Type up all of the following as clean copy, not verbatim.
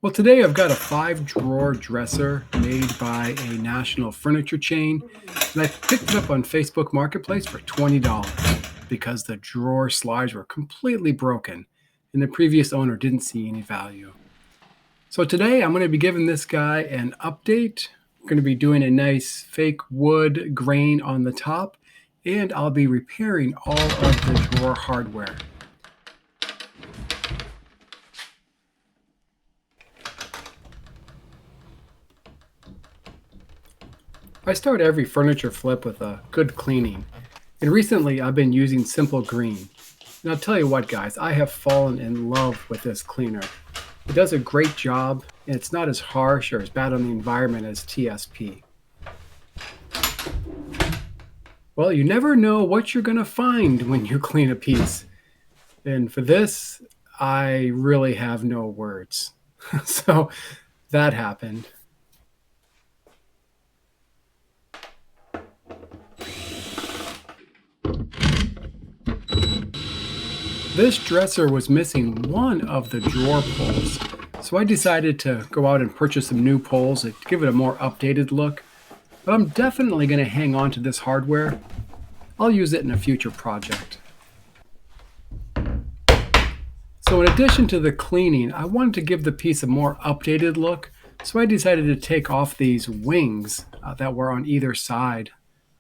Well, today I've got a 5 drawer dresser made by a national furniture chain, and I picked it up on Facebook Marketplace for $20 because the drawer slides were completely broken and the previous owner didn't see any value. So today I'm going to be giving this guy an update. I'm going to be doing a nice fake wood grain on the top, and I'll be repairing all of the drawer hardware. I start every furniture flip with a good cleaning. And recently I've been using Simple Green. And I'll tell you what, guys, I have fallen in love with this cleaner. It does a great job, and it's not as harsh or as bad on the environment as TSP. Well, you never know what you're going to find when you clean a piece. And for this, I really have no words. So that happened. This dresser was missing one of the drawer pulls, so I decided to go out and purchase some new pulls to give it a more updated look. But I'm definitely going to hang on to this hardware. I'll use it in a future project. So in addition to the cleaning, I wanted to give the piece a more updated look, so I decided to take off these wings that were on either side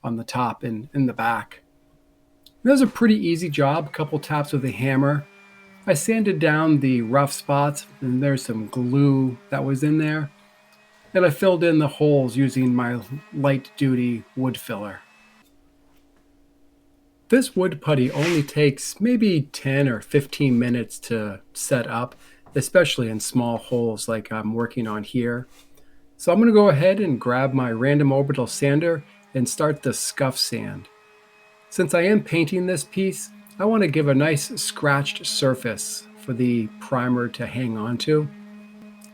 on the top and in the back. That was a pretty easy job, a couple taps with a hammer. I sanded down the rough spots, and there's some glue that was in there. And I filled in the holes using my light duty wood filler. This wood putty only takes maybe 10 or 15 minutes to set up, especially in small holes like I'm working on here. So I'm going to go ahead and grab my random orbital sander and start the scuff sand. Since I am painting this piece, I want to give a nice scratched surface for the primer to hang on to.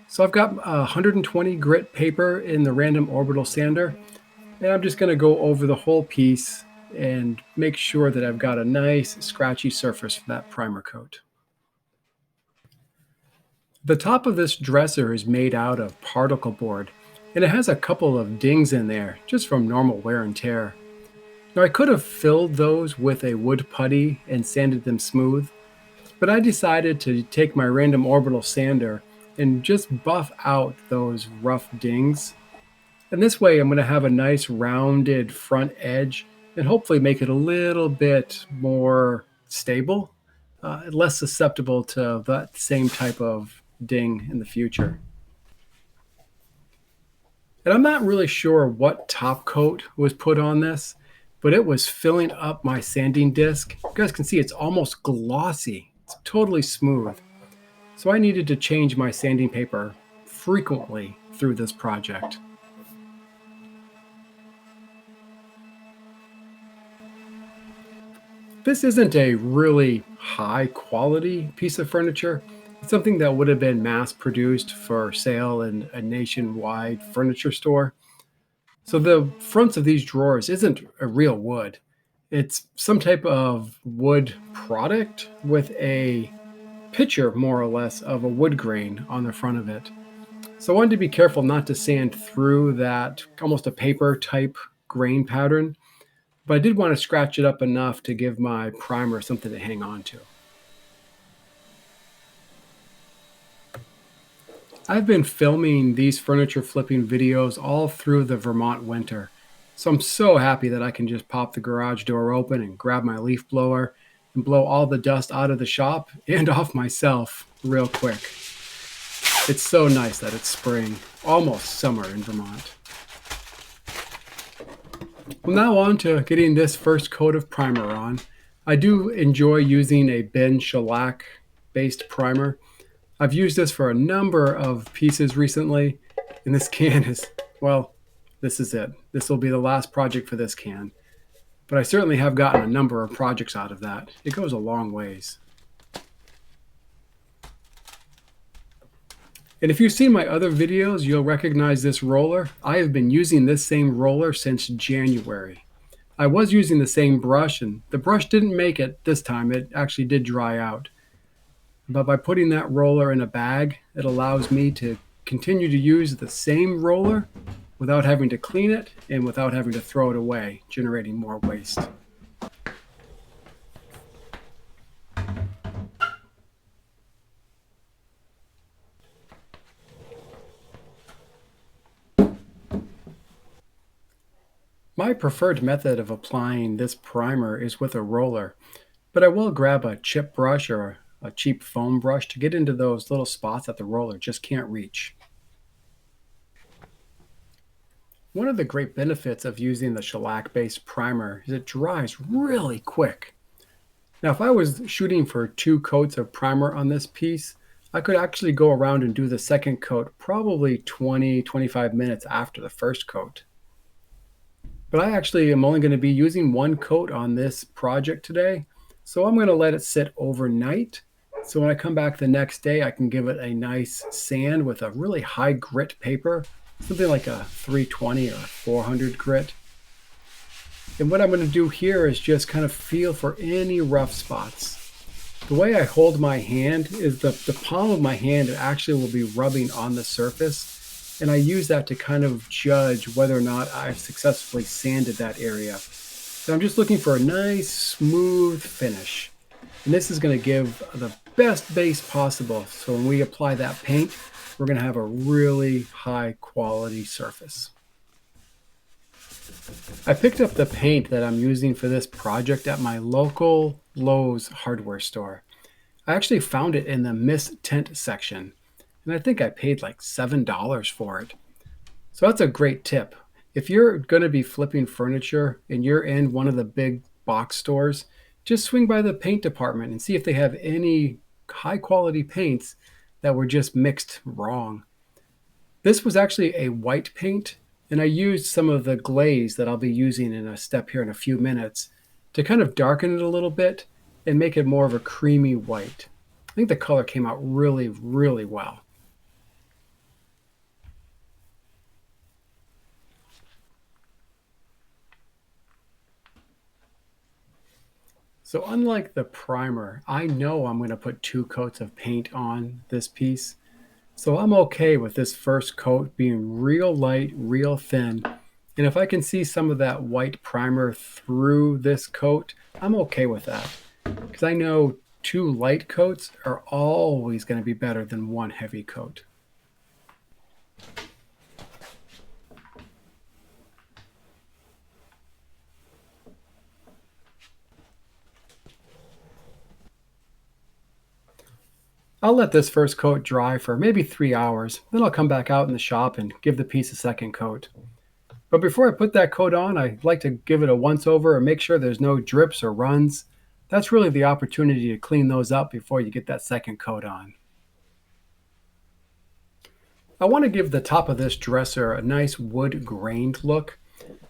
So I've got 120 grit paper in the random orbital sander, and I'm just going to go over the whole piece and make sure that I've got a nice scratchy surface for that primer coat. The top of this dresser is made out of particle board, and it has a couple of dings in there just from normal wear and tear. Now, I could have filled those with a wood putty and sanded them smooth, but I decided to take my random orbital sander and just buff out those rough dings. And this way I'm going to have a nice rounded front edge and hopefully make it a little bit more stable, less susceptible to that same type of ding in the future. And I'm not really sure what top coat was put on this, but it was filling up my sanding disc. You guys can see it's almost glossy. It's totally smooth. So I needed to change my sanding paper frequently through this project. This isn't a really high quality piece of furniture. It's something that would have been mass produced for sale in a nationwide furniture store. So the fronts of these drawers isn't a real wood. It's some type of wood product with a picture, more or less, of a wood grain on the front of it. So I wanted to be careful not to sand through that almost a paper type grain pattern, but I did want to scratch it up enough to give my primer something to hang on to. I've been filming these furniture flipping videos all through the Vermont winter, so I'm so happy that I can just pop the garage door open and grab my leaf blower and blow all the dust out of the shop and off myself real quick. It's so nice that it's spring, almost summer in Vermont. Well, now on to getting this first coat of primer on. I do enjoy using a Ben Shellac based primer. I've used this for a number of pieces recently, and this can is, well, this is it. This will be the last project for this can. But I certainly have gotten a number of projects out of that. It goes a long ways. And if you've seen my other videos, you'll recognize this roller. I have been using this same roller since January. I was using the same brush, and the brush didn't make it this time. It actually did dry out. But by putting that roller in a bag, it allows me to continue to use the same roller without having to clean it and without having to throw it away, generating more waste. My preferred method of applying this primer is with a roller, but I will grab a chip brush or a cheap foam brush to get into those little spots that the roller just can't reach. One of the great benefits of using the shellac-based primer is it dries really quick. Now, if I was shooting for 2 coats of primer on this piece, I could actually go around and do the second coat probably 20-25 minutes after the first coat. But I actually am only going to be using 1 coat on this project today, so I'm going to let it sit overnight. So when I come back the next day, I can give it a nice sand with a really high grit paper, something like a 320 or 400 grit. And what I'm going to do here is just kind of feel for any rough spots. The way I hold my hand is the palm of my hand actually will be rubbing on the surface, and I use that to kind of judge whether or not I've successfully sanded that area. So I'm just looking for a nice smooth finish. And this is going to give the best base possible. So when we apply that paint, we're going to have a really high quality surface. I picked up the paint that I'm using for this project at my local Lowe's hardware store. I actually found it in the mist tint section, and I think I paid like $7 for it. So that's a great tip. If you're going to be flipping furniture and you're in one of the big box stores, just swing by the paint department and see if they have any high quality paints that were just mixed wrong. This was actually a white paint, and I used some of the glaze that I'll be using in a step here in a few minutes to kind of darken it a little bit and make it more of a creamy white. I think the color came out really, really well. So unlike the primer, I know I'm going to put 2 coats of paint on this piece. So I'm okay with this first coat being real light, real thin. And if I can see some of that white primer through this coat, I'm okay with that. Because I know 2 light coats are always going to be better than 1 heavy coat. I'll let this first coat dry for maybe 3 hours. Then I'll come back out in the shop and give the piece a second coat. But before I put that coat on, I like to give it a once over and make sure there's no drips or runs. That's really the opportunity to clean those up before you get that second coat on. I want to give the top of this dresser a nice wood grained look.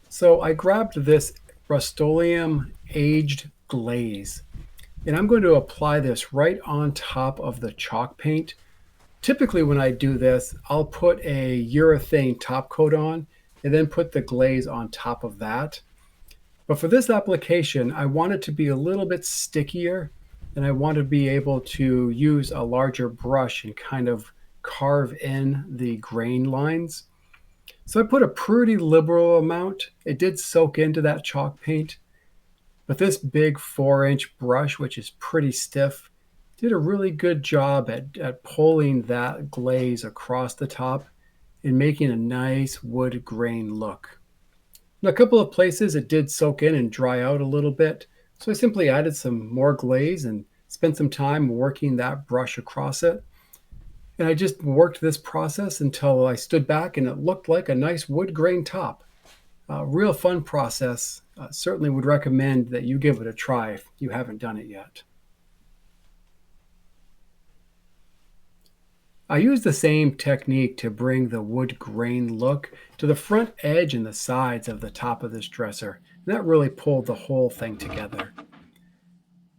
So I grabbed this Rust-Oleum aged glaze, and I'm going to apply this right on top of the chalk paint. Typically when I do this, I'll put a urethane top coat on and then put the glaze on top of that. But for this application, I want it to be a little bit stickier, and I want to be able to use a larger brush and kind of carve in the grain lines. So I put a pretty liberal amount. It did soak into that chalk paint, but this big 4-inch brush, which is pretty stiff, did a really good job at pulling that glaze across the top and making a nice wood grain look. In a couple of places it did soak in and dry out a little bit, so I simply added some more glaze and spent some time working that brush across it. And I just worked this process until I stood back and it looked like a nice wood grain top. Real fun process. Certainly would recommend that you give it a try if you haven't done it yet. I use the same technique to bring the wood grain look to the front edge and the sides of the top of this dresser. And that really pulled the whole thing together.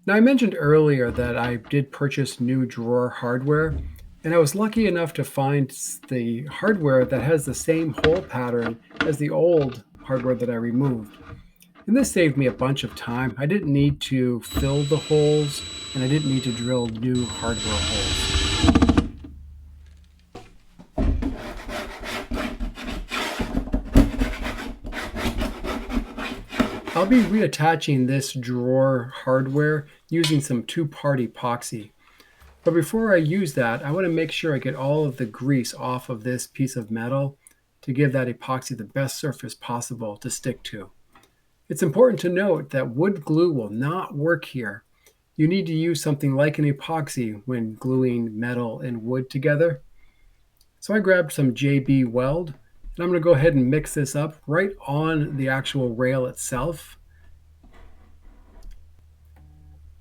Now, I mentioned earlier that I did purchase new drawer hardware, and I was lucky enough to find the hardware that has the same hole pattern as the old hardware that I removed. And this saved me a bunch of time. I didn't need to fill the holes, and I didn't need to drill new hardware holes. I'll be reattaching this drawer hardware using some two-part epoxy. But before I use that, I want to make sure I get all of the grease off of this piece of metal to give that epoxy the best surface possible to stick to. It's important to note that wood glue will not work here. You need to use something like an epoxy when gluing metal and wood together. So I grabbed some JB Weld, and I'm going to go ahead and mix this up right on the actual rail itself.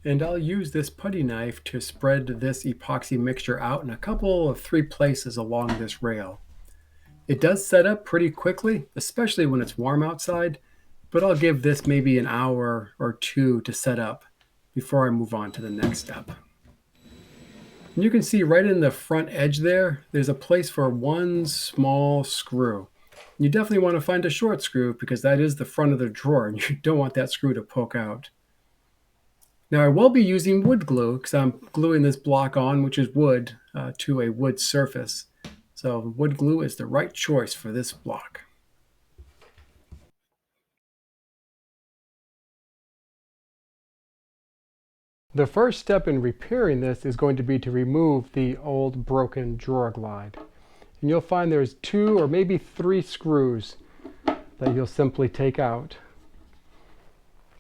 And I'll use this putty knife to spread this epoxy mixture out in a couple of 3 places along this rail. It does set up pretty quickly, especially when it's warm outside, but I'll give this maybe an hour or 2 to set up before I move on to the next step. And you can see right in the front edge there's a place for one small screw. You definitely want to find a short screw because that is the front of the drawer and you don't want that screw to poke out. Now I will be using wood glue because I'm gluing this block on, which is wood, to a wood surface. So wood glue is the right choice for this block. The first step in repairing this is going to be to remove the old broken drawer glide. And you'll find there's 2 or maybe 3 screws that you'll simply take out.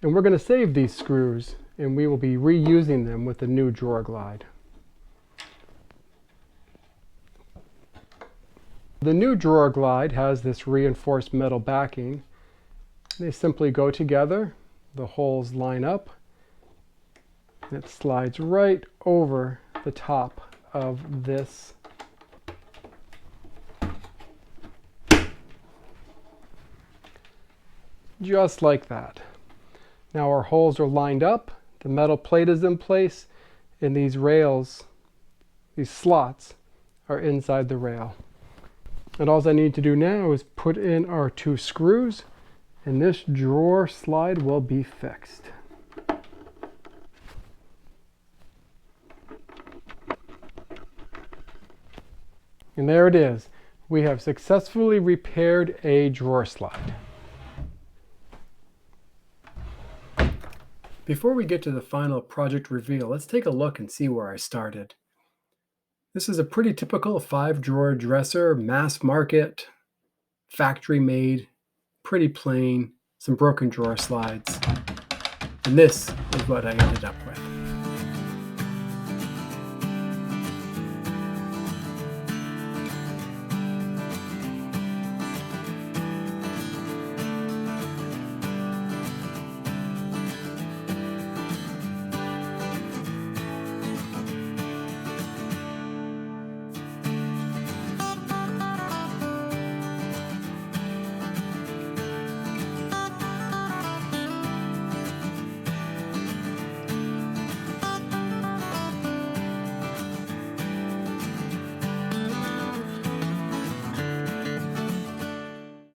And we're going to save these screws and we will be reusing them with the new drawer glide. The new drawer glide has this reinforced metal backing. They simply go together, the holes line up, and it slides right over the top of this just like that. Now our holes are lined up, the metal plate is in place, and these rails, these slots, are inside the rail. And all I need to do now is put in our 2 screws, and this drawer slide will be fixed. And there it is. We have successfully repaired a drawer slide. Before we get to the final project reveal, let's take a look and see where I started. This is a pretty typical 5-drawer dresser, mass market, factory made, pretty plain, some broken drawer slides. And this is what I ended up with.